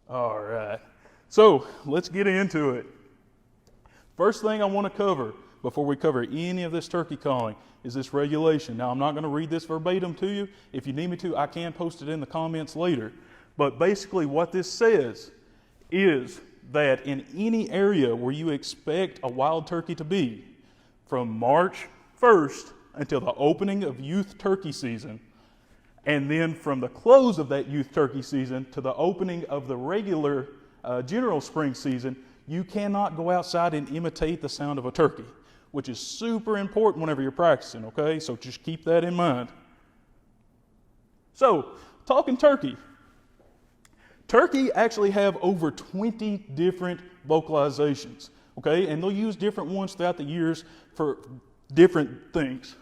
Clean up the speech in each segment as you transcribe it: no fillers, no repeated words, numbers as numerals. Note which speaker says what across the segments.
Speaker 1: All right. So let's get into it. First thing I want to cover before we cover any of this turkey calling is this regulation. Now, I'm not going to read this verbatim to you. If you need me to, I can post it in the comments later. But basically what this says is that in any area where you expect a wild turkey to be, from March 1st until the opening of youth turkey season, and then from the close of that youth turkey season to the opening of the regular general spring season, you cannot go outside and imitate the sound of a turkey, which is super important whenever you're practicing, okay? So just keep that in mind. So, talking turkey. Turkey actually have over 20 different vocalizations, okay? And they'll use different ones throughout the years for different things.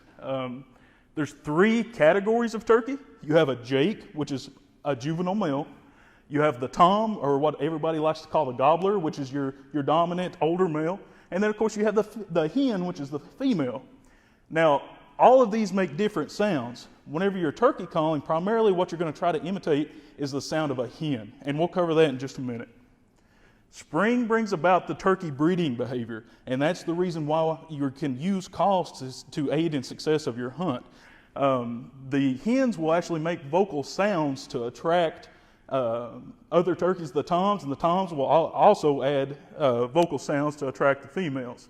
Speaker 1: There's 3 categories of turkey. You have a jake, which is a juvenile male. You have the tom, or what everybody likes to call the gobbler, which is your dominant older male. And then, of course, you have the hen, which is the female. Now, all of these make different sounds. Whenever you're turkey calling, primarily what you're going to try to imitate is the sound of a hen. And we'll cover that in just a minute. Spring brings about the turkey breeding behavior, and that's the reason why you can use calls to aid in success of your hunt. The hens will actually make vocal sounds to attract other turkeys, the toms, and the toms will also add vocal sounds to attract the females.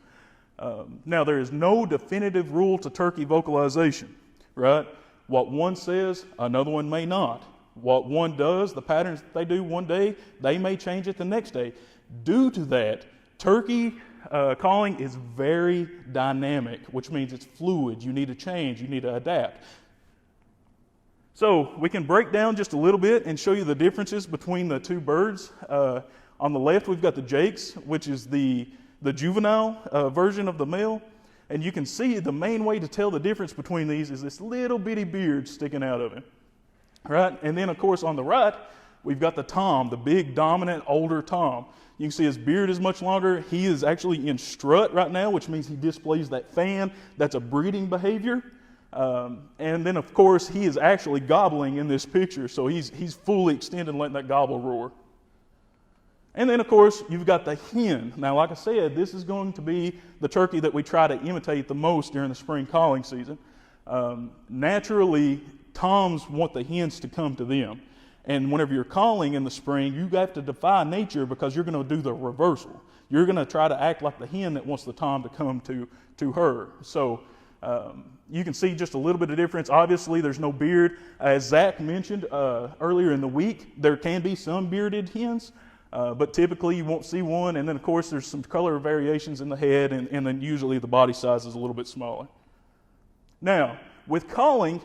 Speaker 1: Now, there is no definitive rule to turkey vocalization, right? What one says, another one may not. What one does, the patterns they do one day, they may change it the next day. Due to that, turkey calling is very dynamic, which means it's fluid. You need to change, you need to adapt. So we can break down just a little bit and show you the differences between the 2 birds. On the left, we've got the jakes, which is the juvenile version of the male. And you can see the main way to tell the difference between these is this little bitty beard sticking out of him. Right? And then, of course, on the right, we've got the tom, the big, dominant, older tom. You can see his beard is much longer. He is actually in strut right now, which means he displays that fan. That's a breeding behavior. And then, of course, he is actually gobbling in this picture, so he's fully extended and letting that gobble roar. And then, of course, you've got the hen. Now, like I said, this is going to be the turkey that we try to imitate the most during the spring calling season. Naturally, toms want the hens to come to them. And whenever you're calling in the spring, you have to defy nature because you're going to do the reversal. You're going to try to act like the hen that wants the tom to come to her. So you can see just a little bit of difference. Obviously, there's no beard. As Zach mentioned earlier in the week, there can be some bearded hens, but typically you won't see one. And then, of course, there's some color variations in the head, and then usually the body size is a little bit smaller. Now, with calling,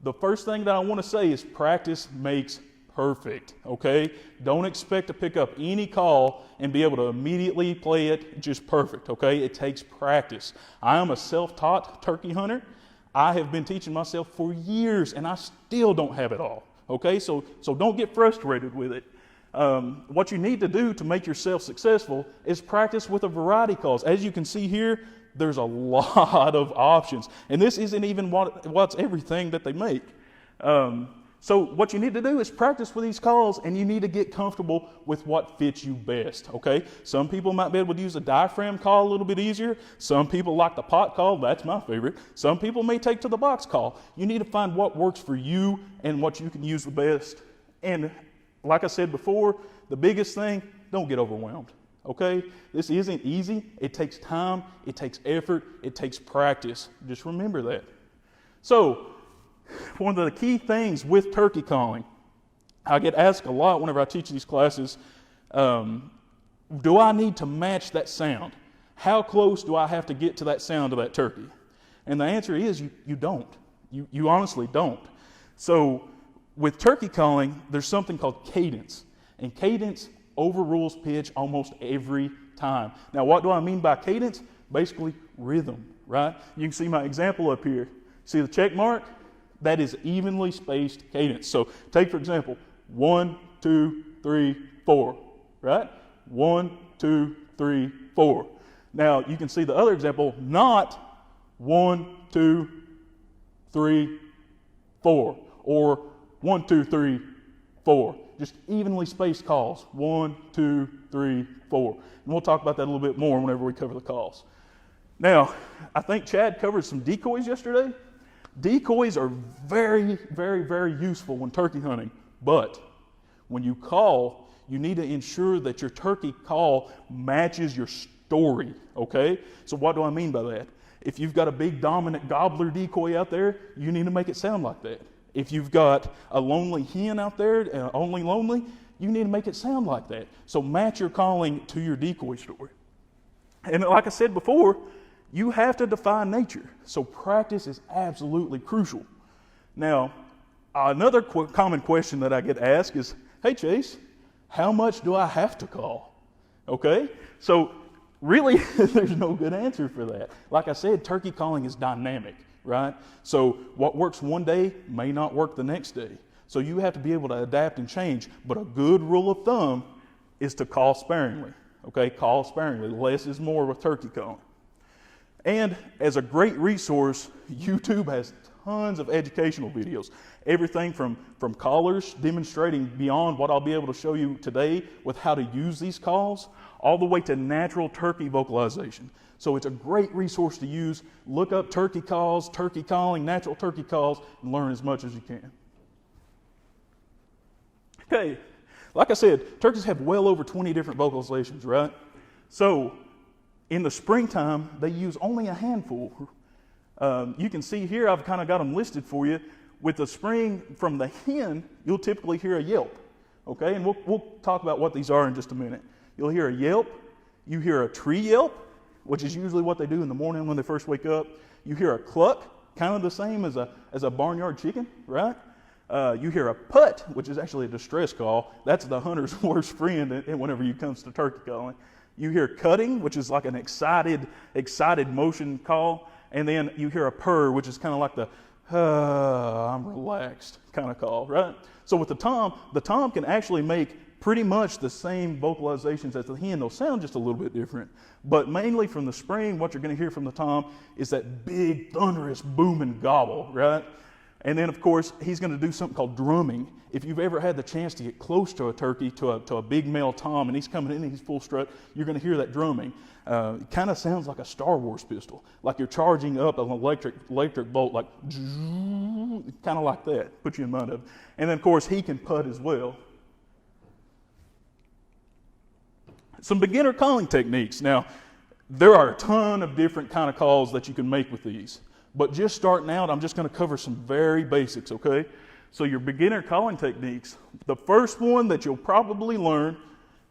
Speaker 1: the first thing that I want to say is practice makes perfect, okay? Don't expect to pick up any call and be able to immediately play it just perfect, okay? It takes practice. I am a self-taught turkey hunter. I have been teaching myself for years, and I still don't have it all, okay? So don't get frustrated with it. What you need to do to make yourself successful is practice with a variety of calls. As you can see here, there's a lot of options, and this isn't even what's everything that they make. So what you need to do is practice with these calls, and you need to get comfortable with what fits you best, okay? Some people might be able to use a diaphragm call a little bit easier. Some people like the pot call. That's my favorite. Some people may take to the box call. You need to find what works for you and what you can use the best. And like I said before, the biggest thing, don't get overwhelmed, okay? This isn't easy. It takes time. It takes effort. It takes practice. Just remember that. So, one of the key things with turkey calling, I get asked a lot whenever I teach these classes, do I need to match that sound? How close do I have to get to that sound of that turkey? And the answer is you don't. You honestly don't. So with turkey calling, there's something called cadence. And cadence overrules pitch almost every time. Now, what do I mean by cadence? Basically, rhythm, right? You can see my example up here. See the check mark? That is evenly spaced cadence. So take, for example, 1, 2, 3, 4, right? 1, 2, 3, 4. Now, you can see the other example, not 1, 2, 3, 4, or 1, 2, 3, 4. just evenly spaced calls. 1, 2, 3, 4. And we'll talk about that a little bit more whenever we cover the calls. Now, I think Chad covered some decoys yesterday. Decoys are very, very, very useful when turkey hunting, but when you call, you need to ensure that your turkey call matches your story, okay? So what do I mean by that? If you've got a big dominant gobbler decoy out there, you need to make it sound like that. If you've got a lonely hen out there, only lonely, you need to make it sound like that. So match your calling to your decoy story. And like I said before, you have to define nature. So practice is absolutely crucial. Now, another common question that I get asked is, hey Chase, how much do I have to call? Okay? So really, there's no good answer for that. Like I said, turkey calling is dynamic, right? So what works one day may not work the next day. So you have to be able to adapt and change. But a good rule of thumb is to call sparingly. Okay? Call sparingly. Less is more with turkey calling. And as a great resource, YouTube has tons of educational videos. Everything from callers demonstrating beyond what I'll be able to show you today with how to use these calls, all the way to natural turkey vocalization. So it's a great resource to use. Look up turkey calls, turkey calling, natural turkey calls, and learn as much as you can. Okay, like I said, turkeys have well over 20 different vocalizations, right? So in the springtime, they use only a handful. You can see here, I've kind of got them listed for you. With the spring from the hen, you'll typically hear a yelp, okay? And we'll talk about what these are in just a minute. You'll hear a yelp. You hear a tree yelp, which is usually what they do in the morning when they first wake up. You hear a cluck, kind of the same as a barnyard chicken, right? You hear a putt, which is actually a distress call. That's the hunter's worst friend whenever it comes to turkey calling. You hear cutting, which is like an excited motion call. And then you hear a purr, which is kind of like the, I'm relaxed kind of call, right? So with the tom can actually make pretty much the same vocalizations as the hen. They'll sound just a little bit different. But mainly from the spring, what you're going to hear from the tom is that big, thunderous, booming gobble, right? And then, of course, he's going to do something called drumming. If you've ever had the chance to get close to a turkey, to a big male tom, and he's coming in and he's full strut, you're going to hear that drumming. It kind of sounds like a Star Wars pistol, like you're charging up an electric bolt, like kind of like that. Put you in mind of it. And then, of course, he can putt as well. Some beginner calling techniques. Now, there are a ton of different kind of calls that you can make with these. But just starting out, I'm just going to cover some very basics, okay? So your beginner calling techniques, the first one that you'll probably learn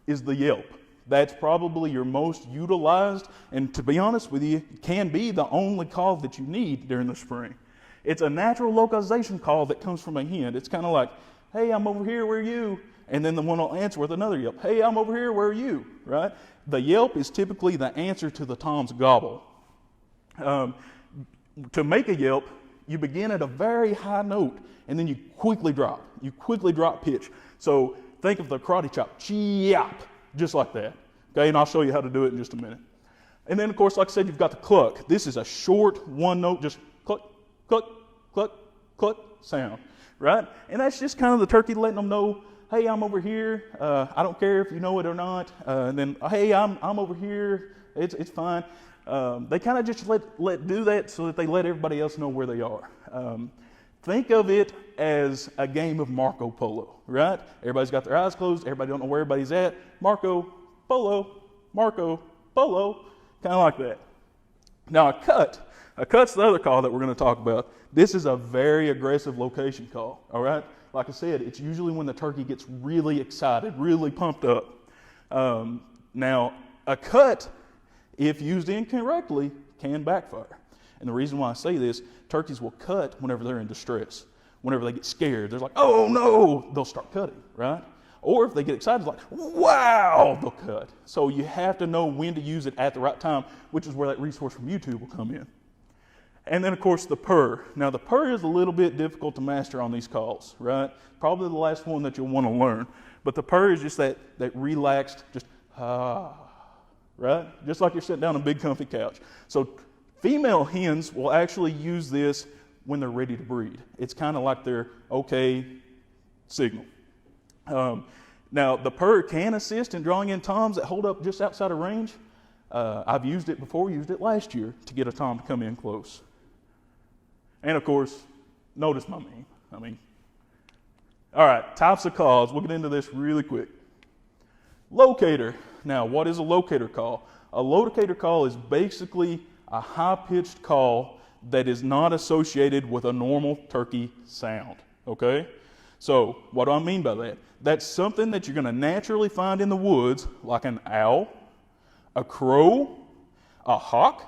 Speaker 1: is the yelp. That's probably your most utilized, and to be honest with you, can be the only call that you need during the spring. It's a natural localization call that comes from a hen. It's kind of like, hey, I'm over here, where are you? And then the one will answer with another yelp. Hey, I'm over here, where are you? Right? The yelp is typically the answer to the tom's gobble. To make a yelp, you begin at a very high note, and then you quickly drop. You quickly drop pitch. So think of the karate chop, chop, just like that. Okay, and I'll show you how to do it in just a minute. And then, of course, like I said, you've got the cluck. This is a short one note, just cluck, cluck, cluck, cluck sound, right? And that's just kind of the turkey letting them know, hey, I'm over here. I don't care if you know it or not. And then, hey, I'm over here. It's fine. They kind of just let do that so that they let everybody else know where they are. Think of it as a game of Marco Polo, right? Everybody's got their eyes closed. Everybody don't know where everybody's at. Marco Polo, kind of like that. Now a cut's the other call that we're going to talk about. This is a very aggressive location call, all right? Like I said, it's usually when the turkey gets really excited, really pumped up. Now, a cut, if used incorrectly, can backfire. And the reason why I say this, turkeys will cut whenever they're in distress. Whenever they get scared, they're like, oh no, they'll start cutting, right? Or if they get excited, like, wow, they'll cut. So you have to know when to use it at the right time, which is where that resource from YouTube will come in. And then, of course, the purr. Now, the purr is a little bit difficult to master on these calls, right? Probably the last one that you'll want to learn. But the purr is just that relaxed, just, right? Just like you're sitting down on a big comfy couch. So female hens will actually use this when they're ready to breed. It's kind of like their okay signal. Now, the purr can assist in drawing in toms that hold up just outside of range. I've used it before, used it last year to get a tom to come in close. And of course, notice my meme. All right, types of calls. We'll get into this really quick. Locator. Now, what is a locator call? A locator call is basically a high-pitched call that is not associated with a normal turkey sound, okay? So, what do I mean by that? That's something that you're going to naturally find in the woods, like an owl, a crow, a hawk,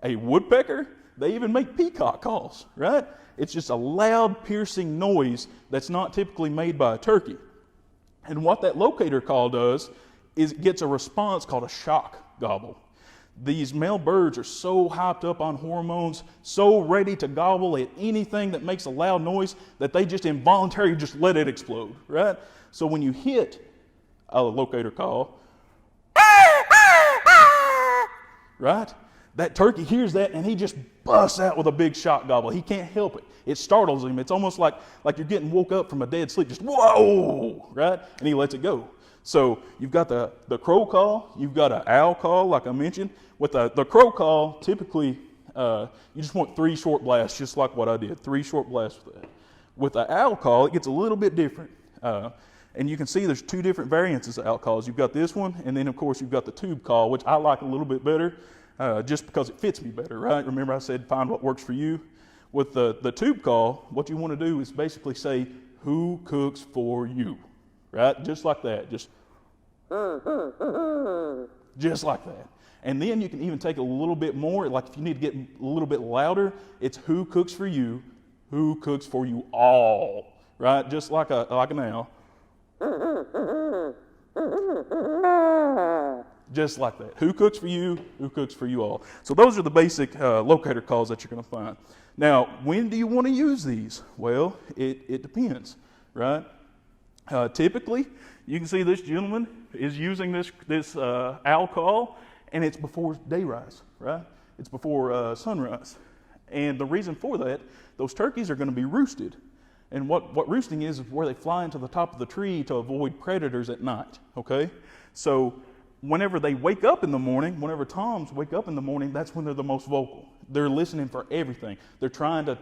Speaker 1: a woodpecker. They even make peacock calls, right? It's just a loud, piercing noise that's not typically made by a turkey. And what that locator call does is it gets a response called a shock gobble. These male birds are so hyped up on hormones, so ready to gobble at anything that makes a loud noise that they just involuntarily just let it explode, right? So when you hit a locator call, right? That turkey hears that and he just busts out with a big shock gobble. He can't help it. It startles him. It's almost like you're getting woke up from a dead sleep. Just whoa, right? And he lets it go. So you've got the crow call. You've got an owl call, like I mentioned. With the crow call, typically you just want 3 short blasts, just like what I did. 3 short blasts with that. With the owl call, it gets a little bit different. And you can see there's 2 different variants of owl calls. You've got this one, and then of course you've got the tube call, which I like a little bit better. Just because it fits me better, right? Remember I said find what works for you? With the tube call, what you want to do is basically say, who cooks for you, right? Just like that, just like that. And then you can even take a little bit more, like if you need to get a little bit louder, it's who cooks for you, who cooks for you all, right? Just like an owl. Just like that. Who cooks for you? Who cooks for you all? So those are the basic locator calls that you're going to find. Now, when do you want to use these? Well, it depends, right? Typically, you can see this gentleman is using this owl call, and it's before dayrise, right? It's before sunrise. And the reason for that, those turkeys are going to be roosted. And what roosting is where they fly into the top of the tree to avoid predators at night, okay? So whenever they wake up in the morning, whenever toms wake up in the morning, that's when they're the most vocal. They're listening for everything. They're trying to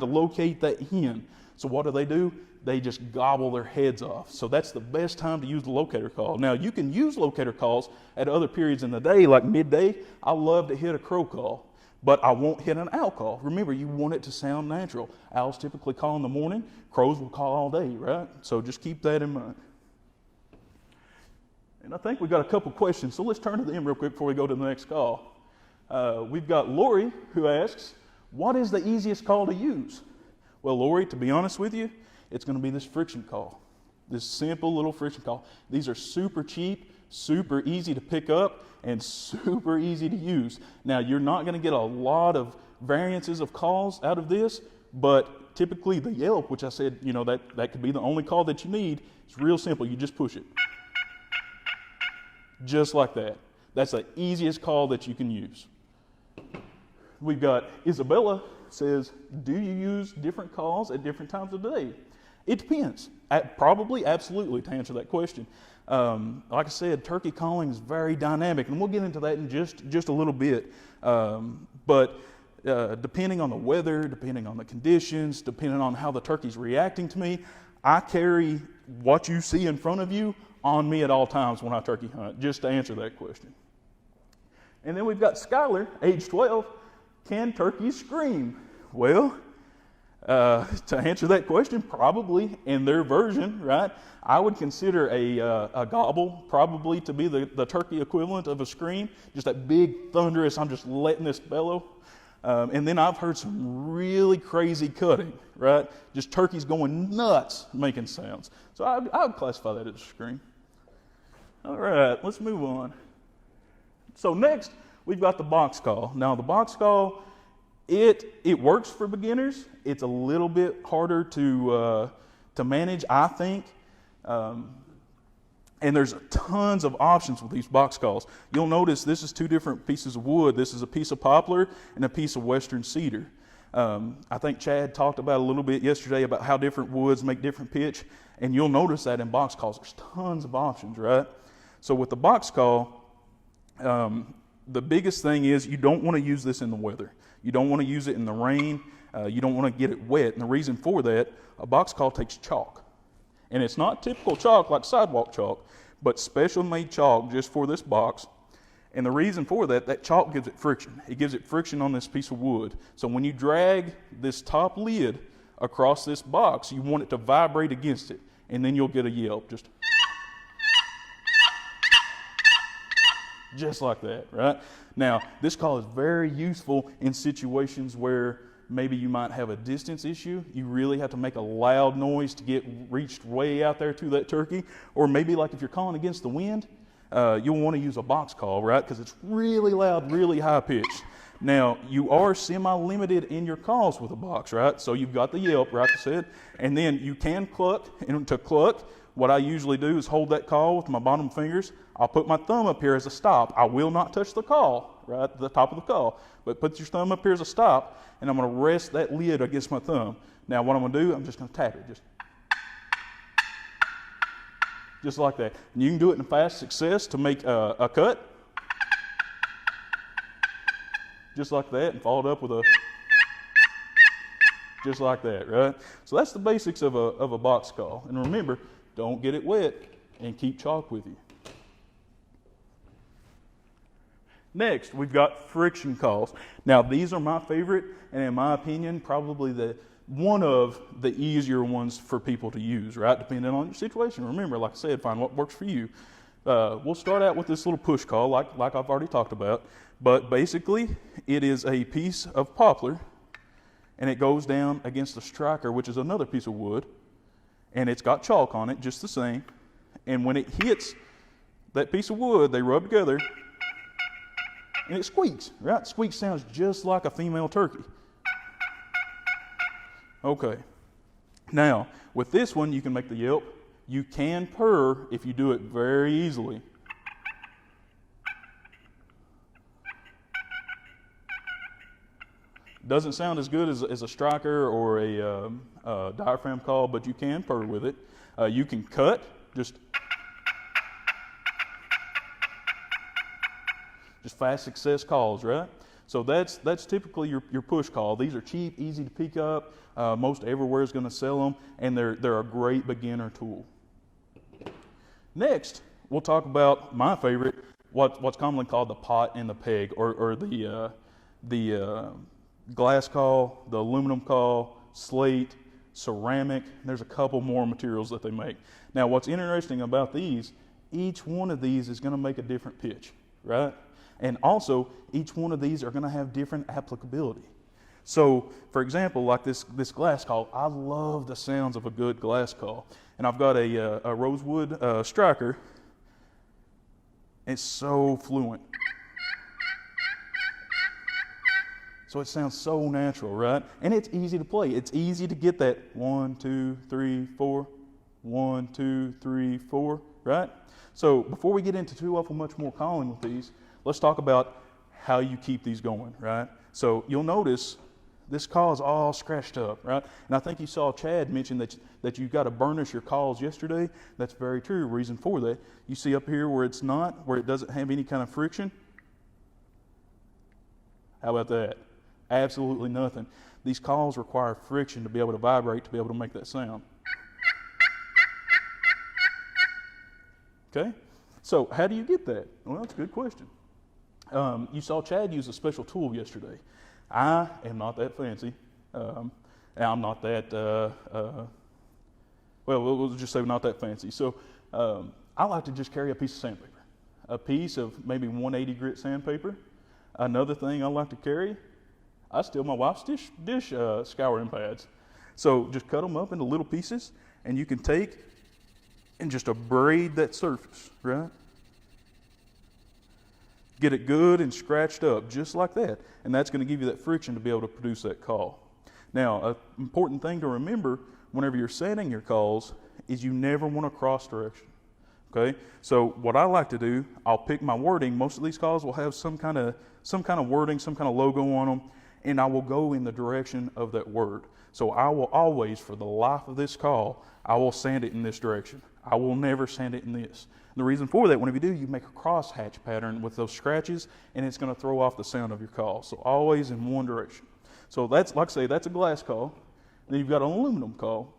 Speaker 1: locate that hen. So what do? They just gobble their heads off. So that's the best time to use the locator call. Now, you can use locator calls at other periods in the day, like midday. I love to hit a crow call, but I won't hit an owl call. Remember, you want it to sound natural. Owls typically call in the morning. Crows will call all day, right? So just keep that in mind. And I think we've got a couple questions, so let's turn to them real quick before we go to the next call. We've got Lori who asks, what is the easiest call to use? Well, Lori, to be honest with you, it's going to be this friction call, this simple little friction call. These are super cheap, super easy to pick up, and super easy to use. Now, you're not going to get a lot of variances of calls out of this, but typically the yelp, which I said, that could be the only call that you need, it's real simple. You just push it. Just like that. That's the easiest call that you can use. We've got Isabella says, do you use different calls at different times of the day? It depends. Probably, absolutely, to answer that question. Like I said, turkey calling is very dynamic, and we'll get into that in just a little bit. But depending on the weather, depending on the conditions, depending on how the turkey's reacting to me, I carry what you see in front of you on me at all times when I turkey hunt, just to answer that question. And then we've got Skylar, age 12. Can turkeys scream? Well, to answer that question, probably in their version, right? I would consider a gobble probably to be the turkey equivalent of a scream, just that big thunderous, I'm just letting this bellow. And then I've heard some really crazy cutting, right? Just turkeys going nuts making sounds. So I would classify that as a scream. All right, let's move on. So next, we've got the box call. Now, the box call, it works for beginners. It's a little bit harder to manage, I think. And there's tons of options with these box calls. You'll notice this is 2 different pieces of wood. This is a piece of poplar and a piece of western cedar. I think Chad talked about a little bit yesterday about how different woods make different pitch, and you'll notice that in box calls, there's tons of options, right? So with the box call, the biggest thing is you don't want to use this in the weather. You don't want to use it in the rain. You don't want to get it wet. And the reason for that, a box call takes chalk. And it's not typical chalk like sidewalk chalk, but special made chalk just for this box. And the reason for that, that chalk gives it friction. It gives it friction on this piece of wood. So when you drag this top lid across this box, you want it to vibrate against it. And then you'll get a yelp, just like that, right? Now, this call is very useful in situations where maybe you might have a distance issue. You really have to make a loud noise to get reached way out there to that turkey. Or maybe like if you're calling against the wind, you'll want to use a box call, right? Because it's really loud, really high pitched. Now, you are semi-limited in your calls with a box, right? So you've got the yelp, like I said, and then you can cluck. And to cluck, what I usually do is hold that call with my bottom fingers. I'll put my thumb up here as a stop. I will not touch the call, right, at the top of the call. But put your thumb up here as a stop, and I'm going to rest that lid against my thumb. Now, what I'm going to do, I'm just going to tap it, just like that. And you can do it in fast success to make a cut, just like that, and follow it up with a, just like that, right? So that's the basics of a box call. And remember, don't get it wet and keep chalk with you. Next, we've got friction calls. Now, these are my favorite, and in my opinion, probably one of the easier ones for people to use, right? Depending on your situation. Remember, like I said, find what works for you. We'll start out with this little push call, like I've already talked about. But basically, it is a piece of poplar, and it goes down against a striker, which is another piece of wood, and it's got chalk on it, just the same. And when it hits that piece of wood, they rub together, and it squeaks, right? Squeak sounds just like a female turkey. Okay. Now, with this one, you can make the yelp. You can purr if you do it very easily. Doesn't sound as good as a striker or a diaphragm call, but you can purr with it. You can cut, just fast success calls, right? So that's typically your push call. These are cheap, easy to pick up. Most everywhere is going to sell them, and they're a great beginner tool. Next, we'll talk about my favorite, what's commonly called the pot and the peg, or the glass call, the aluminum call, slate, ceramic. There's a couple more materials that they make. Now, what's interesting about these, each one of these is going to make a different pitch, right? And also, each one of these are going to have different applicability. So, for example, like this glass call, I love the sounds of a good glass call. And I've got a rosewood striker. It's so fluent. So it sounds so natural, right? And it's easy to play. It's easy to get that 1, 2, 3, 4, 1, 2, 3, 4, right? So before we get into too awful much more calling with these, let's talk about how you keep these going, right? So you'll notice this call is all scratched up, right? And I think you saw Chad mention that you've got to burnish your calls yesterday. That's very true. Reason for that, you see up here where it's not, where it doesn't have any kind of friction. How about that? Absolutely nothing. These calls require friction to be able to vibrate, to be able to make that sound. Okay? So how do you get that? Well, that's a good question. You saw Chad use a special tool yesterday. I am not that fancy. And I'm not that, well, we'll just say not that fancy. So I like to just carry a piece of sandpaper, a piece of maybe 180 grit sandpaper. Another thing I like to carry, I steal my wife's dish scouring pads. So just cut them up into little pieces, and you can take and just abrade that surface, right? Get it good and scratched up, just like that. And that's going to give you that friction to be able to produce that call. Now, an important thing to remember whenever you're setting your calls is you never want to cross direction. Okay? So what I like to do, I'll pick my wording. Most of these calls will have some kind of wording, some kind of logo on them. and I will go in the direction of that word. So I will always, for the life of this call, I will sand it in this direction. I will never sand it in this. And the reason for that, whenever you do, you make a crosshatch pattern with those scratches, and it's going to throw off the sound of your call. So always in one direction. So that's, like I say, that's a glass call. Then you've got an aluminum call.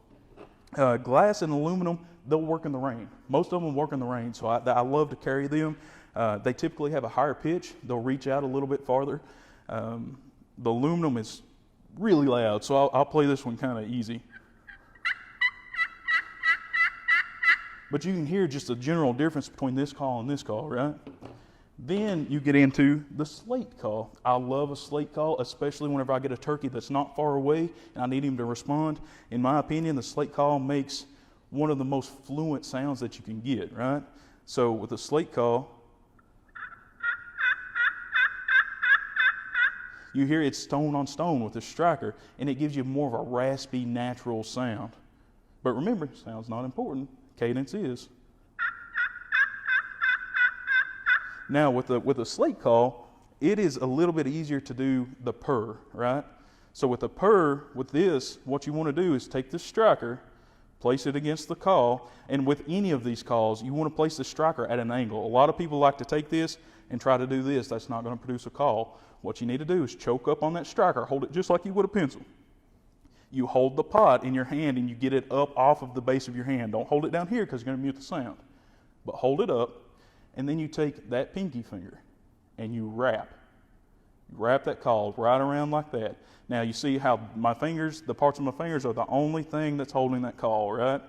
Speaker 1: Glass and aluminum, they'll work in the rain. Most of them work in the rain, so I love to carry them. They typically have a higher pitch. They'll reach out a little bit farther. The aluminum is really loud, so I'll play this one kind of easy. But you can hear just the general difference between this call and this call, right? Then you get into the slate call. I love a slate call, especially whenever I get a turkey that's not far away and I need him to respond. In my opinion, the slate call makes one of the most fluent sounds that you can get, right? So with the slate call, you hear it's stone on stone with the striker, and it gives you more of a raspy, natural sound. But remember, sound's not important. Cadence is. Now with the slate call, it is a little bit easier to do the purr, right? So with the purr, with this, what you want to do is take this striker, place it against the call, and with any of these calls, you want to place the striker at an angle. A lot of people like to take this and try to do this. That's not going to produce a call. What you need to do is choke up on that striker, hold it just like you would a pencil. You hold the pot in your hand and you get it up off of the base of your hand. Don't hold it down here because you're going to mute the sound. But hold it up, and then you take that pinky finger and you wrap. You wrap that call right around like that. Now you see how my fingers, the parts of my fingers are the only thing that's holding that call, right?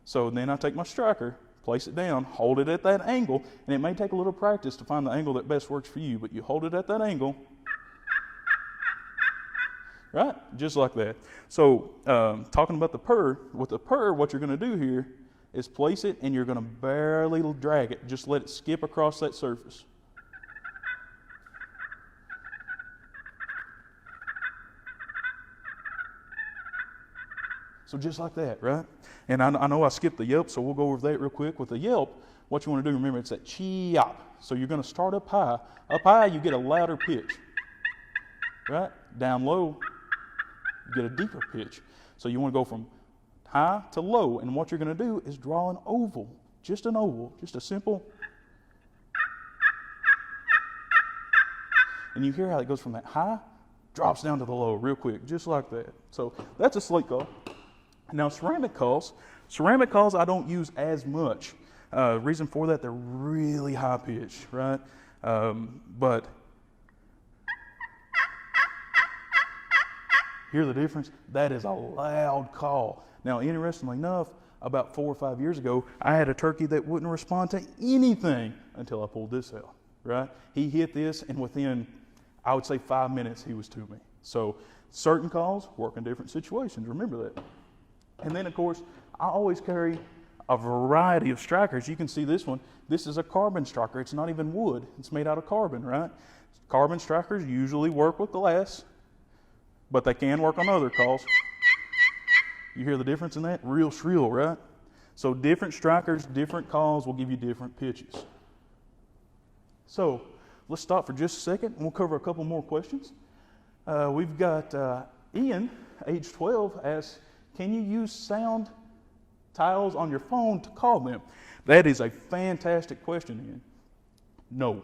Speaker 1: So then I take my striker, place it down, hold it at that angle, and it may take a little practice to find the angle that best works for you, but you hold it at that angle, right? Just like that. So talking about the purr, with the purr, what you're going to do here is place it and you're going to barely drag it. Just let it skip across that surface. So just like that, right? And I know I skipped the yelp, so we'll go over that real quick. With the yelp, what you want to do, remember, it's that chee-yop. So you're going to start up high. Up high, you get a louder pitch, right? Down low, you get a deeper pitch. So you want to go from high to low, and what you're going to do is draw an oval, just a simple. And you hear how it goes from that high, drops down to the low real quick, just like that. So that's a slate call. Now ceramic calls I don't use as much. Reason for that, they're really high pitched, right? But hear the difference? That is a loud call. Now, interestingly enough, about 4 or 5 years ago, I had a turkey that wouldn't respond to anything until I pulled this out, right? He hit this, and within, I would say, 5 minutes, he was to me. So certain calls work in different situations. Remember that. And then, of course, I always carry a variety of strikers. You can see this one. This is a carbon striker. It's not even wood. It's made out of carbon, right? Carbon strikers usually work with glass, but they can work on other calls. You hear the difference in that? Real shrill, right? So different strikers, different calls will give you different pitches. So let's stop for just a second, and we'll cover a couple more questions. We've got Ian, age 12, asks, can you use sound tiles on your phone to call them? That is a fantastic question, Ian. No.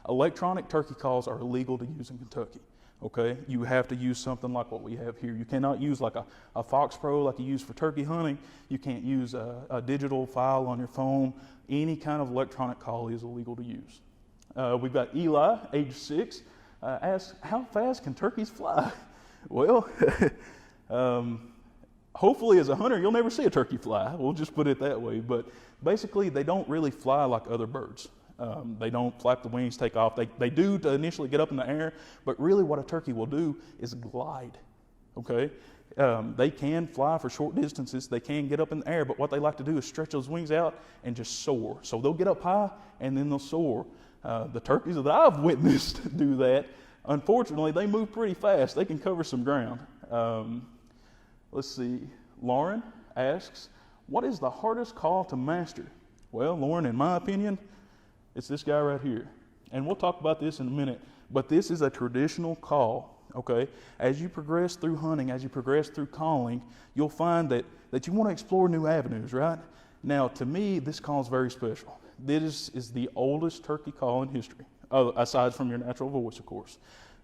Speaker 1: Electronic turkey calls are illegal to use in Kentucky. Okay, you have to use something like what we have here. You cannot use like a Fox Pro like you use for turkey hunting. You can't use a digital file on your phone. Any kind of electronic call is illegal to use. We've got Eli, age 6, asks, how fast can turkeys fly? Well, hopefully as a hunter, you'll never see a turkey fly. We'll just put it that way. But basically, they don't really fly like other birds. They don't flap the wings, take off. They do to initially get up in the air, but really what a turkey will do is glide, okay? They can fly for short distances. They can get up in the air, but what they like to do is stretch those wings out and just soar. So they'll get up high and then they'll soar. The turkeys that I've witnessed do that, unfortunately, they move pretty fast. They can cover some ground. Let's see. Lauren asks, what is the hardest call to master? Well, Lauren, in my opinion, it's this guy right here. And we'll talk about this in a minute, but this is a traditional call okay? As you progress through hunting, as you progress through calling, you'll find that you want to explore new avenues, right? Now, to me, this call is very special. This is the oldest turkey call in history, aside from your natural voice, of course.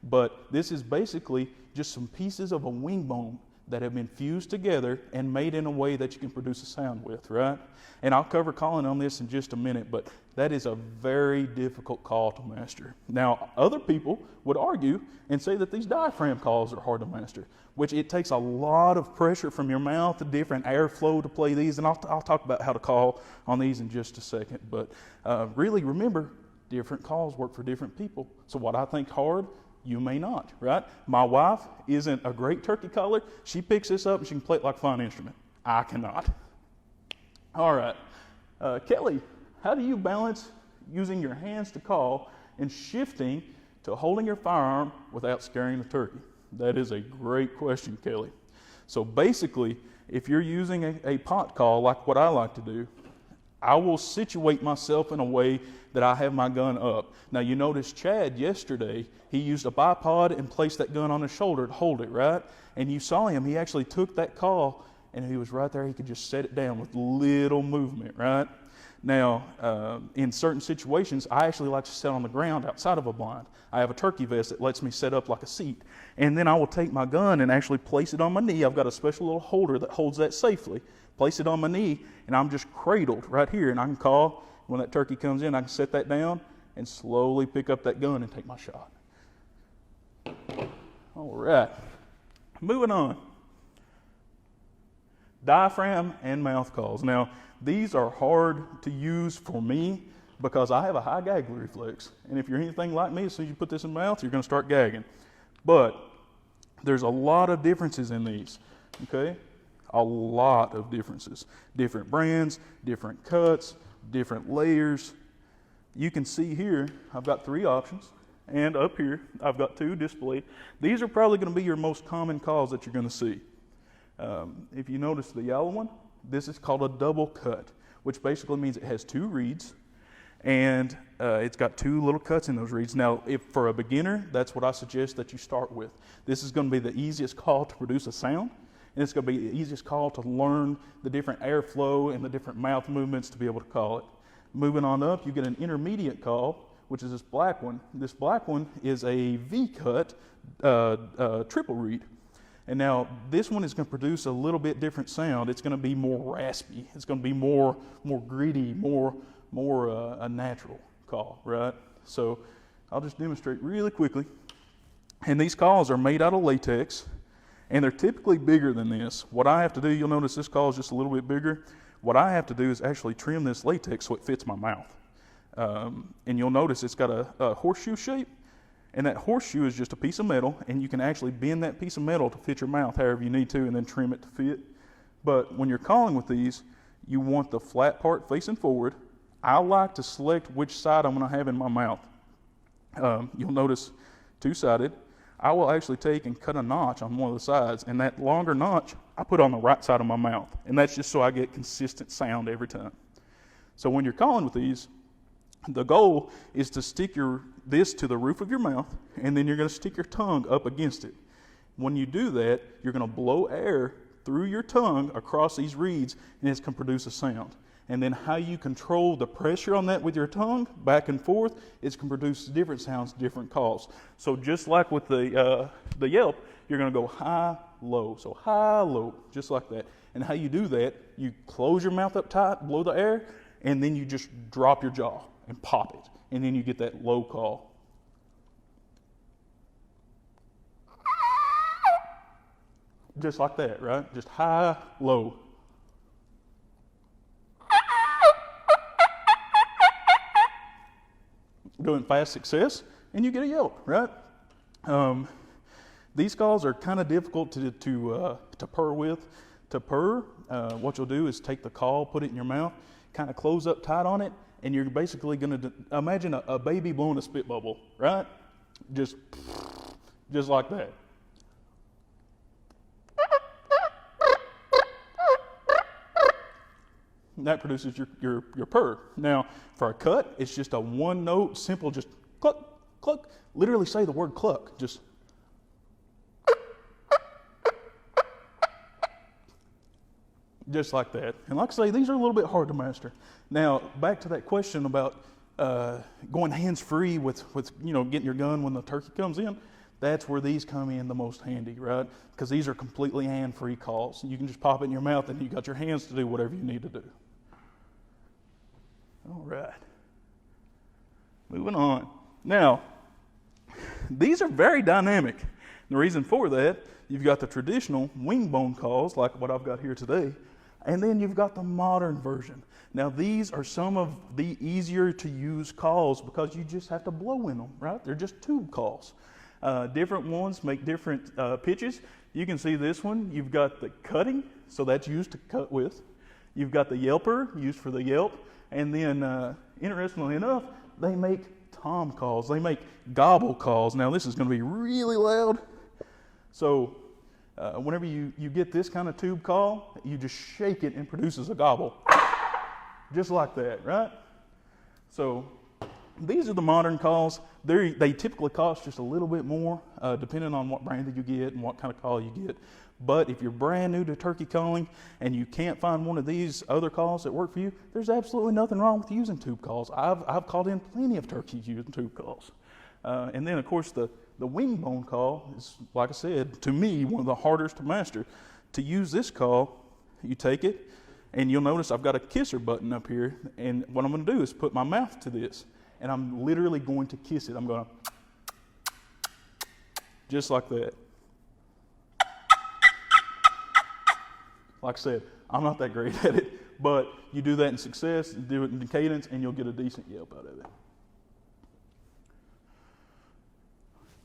Speaker 1: But this is basically just some pieces of a wing bone that have been fused together and made in a way that you can produce a sound with, right? And I'll cover calling on this in just a minute, but that is a very difficult call to master. Now, other people would argue and say that these diaphragm calls are hard to master, which it takes a lot of pressure from your mouth, different airflow to play these, and I'll talk about how to call on these in just a second. But really, remember, different calls work for different people. So what I think hard, you may not, right? My wife isn't a great turkey caller. She picks this up and she can play it like a fine instrument. I cannot. All right. Kelly, how do you balance using your hands to call and shifting to holding your firearm without scaring the turkey? That is a great question, Kelly. So basically, if you're using a pot call like what I like to do, I will situate myself in a way that I have my gun up. Now, you notice Chad yesterday, he used a bipod and placed that gun on his shoulder to hold it, right? And you saw him, he actually took that call and he was right there. He could just set it down with little movement, right? Now, in certain situations, I actually like to sit on the ground outside of a blind. I have a turkey vest that lets me set up like a seat. And then I will take my gun and actually place it on my knee. I've got a special little holder that holds that safely. Place it on my knee, and I'm just cradled right here. And I can call. When that turkey comes in, I can set that down and slowly pick up that gun and take my shot. All right. Moving on. Diaphragm and mouth calls. Now, these are hard to use for me because I have a high gag reflex. And if you're anything like me, as soon as you put this in my mouth, you're going to start gagging. But there's a lot of differences in these, okay? A lot of differences. Different brands, different cuts, different layers. You can see here, I've got 3 options. And up here, I've got 2 displayed. These are probably going to be your most common calls that you're going to see. If you notice the yellow one, this is called a double cut, which basically means it has 2 reeds, and it's got 2 little cuts in those reeds. Now, if for a beginner, that's what I suggest that you start with. This is going to be the easiest call to produce a sound, and it's going to be the easiest call to learn the different airflow and the different mouth movements to be able to call it. Moving on up, you get an intermediate call, which is this black one. This black one is a V-cut triple reed. And now this one is going to produce a little bit different sound. It's going to be more raspy. It's going to be more gritty, more a natural call, right? So I'll just demonstrate really quickly. And these calls are made out of latex, and they're typically bigger than this. What I have to do, you'll notice this call is just a little bit bigger. What I have to do is actually trim this latex so it fits my mouth. And you'll notice it's got a horseshoe shape. And that horseshoe is just a piece of metal, and you can actually bend that piece of metal to fit your mouth however you need to and then trim it to fit. But when you're calling with these, you want the flat part facing forward. I like to select which side I'm going to have in my mouth. You'll notice 2-sided. I will actually take and cut a notch on one of the sides, and that longer notch I put on the right side of my mouth. And that's just so I get consistent sound every time. So when you're calling with these, the goal is to stick this to the roof of your mouth, and then you're going to stick your tongue up against it. When you do that, you're going to blow air through your tongue across these reeds, and it's going to produce a sound. And then how you control the pressure on that with your tongue, back and forth, it's going to produce different sounds, different calls. So just like with the yelp, you're going to go high, low. So high, low, just like that. And how you do that, you close your mouth up tight, blow the air, and then you just drop your jaw and pop it. And then you get that low call. Just like that, right? Just high, low. Doing fast success, and you get a yelp, right? These calls are kind of difficult to purr with. To purr, what you'll do is take the call, put it in your mouth, kind of close up tight on it, and you're basically going to imagine a baby blowing a spit bubble, right? Just like that. And that produces your purr. Now, for a cut, it's just a 1-note, simple, just cluck, cluck. Literally say the word cluck. Just just like that. And like I say, these are a little bit hard to master. Now, back to that question about going hands-free with getting your gun when the turkey comes in. That's where these come in the most handy, right? Because these are completely hand-free calls. You can just pop it in your mouth and you got your hands to do whatever you need to do. All right. Moving on. Now, these are very dynamic. The reason for that, you've got the traditional wing bone calls, like what I've got here today, and then you've got the modern version. Now, these are some of the easier to use calls because you just have to blow in them, right? They're just tube calls. Different ones make different pitches. You can see this one. You've got the cutting, so that's used to cut with. You've got the yelper, used for the yelp. And then, interestingly enough, they make tom calls. They make gobble calls. Now, this is going to be really loud. So, whenever you get this kind of tube call, you just shake it and it produces a gobble. Just like that, right? So, these are the modern calls. They typically cost just a little bit more, depending on what brand that you get and what kind of call you get. But if you're brand new to turkey calling and you can't find one of these other calls that work for you, there's absolutely nothing wrong with using tube calls. I've called in plenty of turkeys using tube calls. And then, of course, the wing bone call is, like I said, to me, one of the hardest to master. To use this call, you take it, and you'll notice I've got a kisser button up here. And what I'm going to do is put my mouth to this. And I'm literally going to kiss it. I'm going to, just like that. Like I said, I'm not that great at it, but you do that in success, do it in cadence, and you'll get a decent yelp out of it.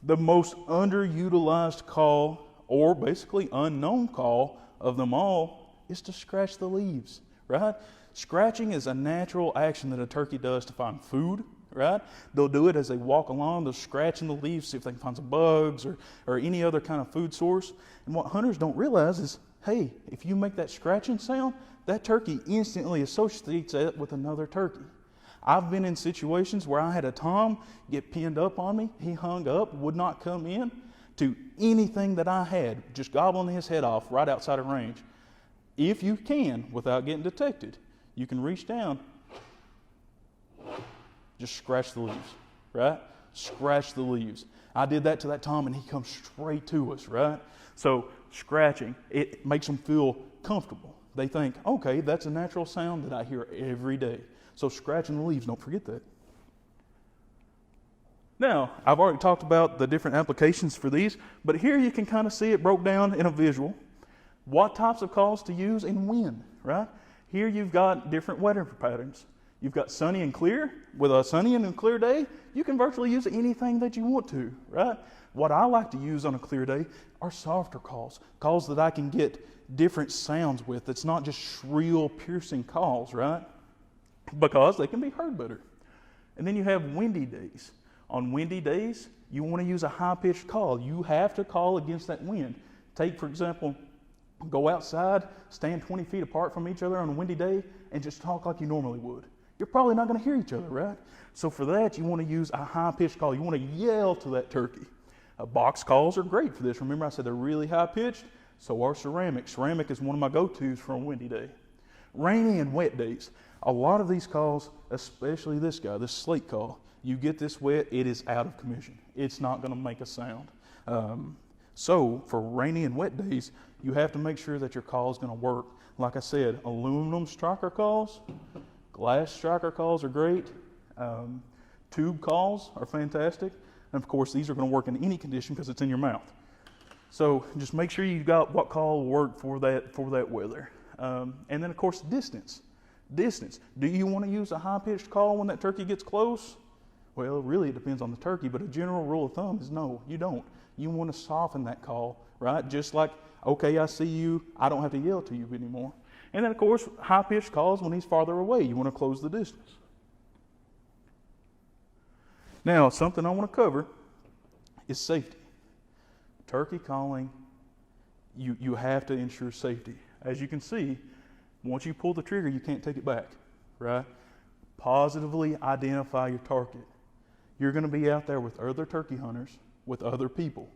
Speaker 1: The most underutilized call, or basically unknown call of them all, is to scratch the leaves, right? Scratching is a natural action that a turkey does to find food, right? They'll do it as they walk along. They'll scratch in the leaves, see if they can find some bugs or any other kind of food source. And what hunters don't realize is, hey, if you make that scratching sound, that turkey instantly associates that with another turkey. I've been in situations where I had a tom get pinned up on me. He hung up, would not come in to anything that I had, just gobbling his head off right outside of range. If you can, without getting detected, you can reach down, just scratch the leaves, right? Scratch the leaves. I did that to that tom and he comes straight to us, right? So scratching, it makes them feel comfortable. They think, okay, that's a natural sound that I hear every day. So scratching the leaves, don't forget that. Now, I've already talked about the different applications for these, but here you can kind of see it broke down in a visual. What types of calls to use and when, right? Here you've got different weather patterns. You've got sunny and clear. With a sunny and clear day, you can virtually use anything that you want to, right? What I like to use on a clear day are softer calls, calls that I can get different sounds with. It's not just shrill, piercing calls, right? Because they can be heard better. And then you have windy days. On windy days, you want to use a high-pitched call. You have to call against that wind. Take, for example, go outside, stand 20 feet apart from each other on a windy day, and just talk like you normally would. You're probably not going to hear each other, right? So for that, you want to use a high-pitched call. You want to yell to that turkey. Box calls are great for this. Remember I said they're really high-pitched? So are ceramic. Ceramic is one of my go-tos for a windy day. Rainy and wet days. A lot of these calls, especially this guy, this Slate Call, you get this wet, it is out of commission. It's not going to make a sound. So for rainy and wet days, you have to make sure that your call is going to work. Like I said, aluminum striker calls, glass striker calls are great. Tube calls are fantastic. And of course, these are going to work in any condition because it's in your mouth. So just make sure you got what call will work for that weather. And then of course, distance. Distance. Do you want to use a high-pitched call when that turkey gets close? Well, really it depends on the turkey, but a general rule of thumb is no, you don't. You want to soften that call, right? Just like, okay, I see you, I don't have to yell to you anymore. And then of course, high-pitched calls when he's farther away, you want to close the distance. Now, something I want to cover is safety. Turkey calling, you have to ensure safety. As you can see, once you pull the trigger, you can't take it back, right? Positively identify your target. You're going to be out there with other turkey hunters, with other people.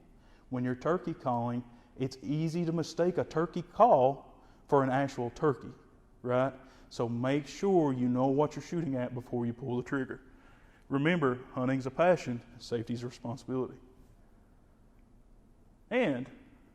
Speaker 1: When you're turkey calling, it's easy to mistake a turkey call for an actual turkey, right? So make sure you know what you're shooting at before you pull the trigger. Remember, hunting's a passion, safety's a responsibility. And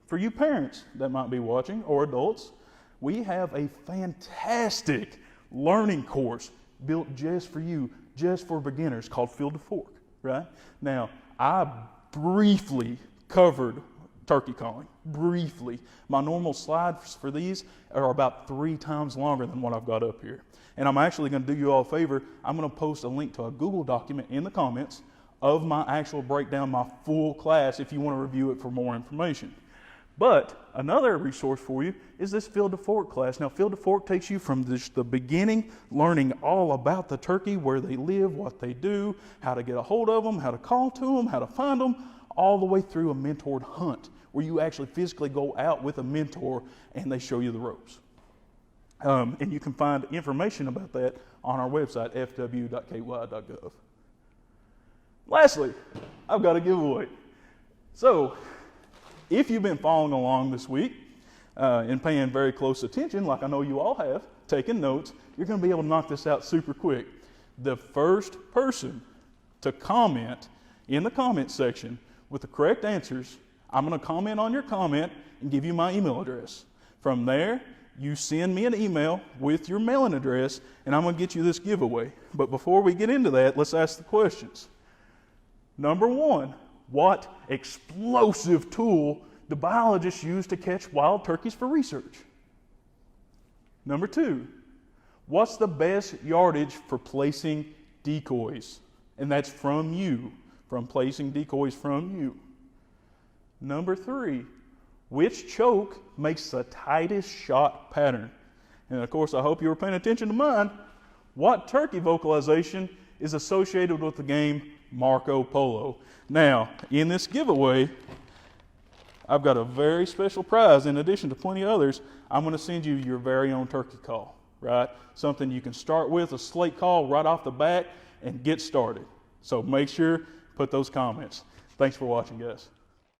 Speaker 1: for you parents that might be watching, or adults, we have a fantastic learning course built just for you, just for beginners, called Field to Fork, right? Now, I briefly covered turkey calling, briefly. My normal slides for these are about 3 times longer than what I've got up here. And I'm actually going to do you all a favor. I'm going to post a link to a Google document in the comments of my actual breakdown, my full class, if you want to review it for more information. But another resource for you is this Field to Fork class. Now, Field to Fork takes you from the beginning, learning all about the turkey, where they live, what they do, how to get a hold of them, how to call to them, how to find them, all the way through a mentored hunt, where you actually physically go out with a mentor and they show you the ropes. And you can find information about that on our website, fw.ky.gov. Lastly, I've got a giveaway. So, if you've been following along this week and paying very close attention, like I know you all have, taking notes, you're going to be able to knock this out super quick. The first person to comment in the comment section with the correct answers, I'm going to comment on your comment and give you my email address. From there, you send me an email with your mailing address, and I'm going to get you this giveaway. But before we get into that, let's ask the questions. Number 1, what explosive tool do biologists use to catch wild turkeys for research? Number 2, what's the best yardage for placing decoys? And that's from you, from placing decoys from you. Number 3, which choke makes the tightest shot pattern? And of course, I hope you were paying attention to mine. What turkey vocalization is associated with the game Marco Polo? Now, in this giveaway, I've got a very special prize. In addition to plenty of others, I'm going to send you your very own turkey call, right? Something you can start with, a slate call right off the bat, and get started. So make sure, put those comments. Thanks for watching, guys.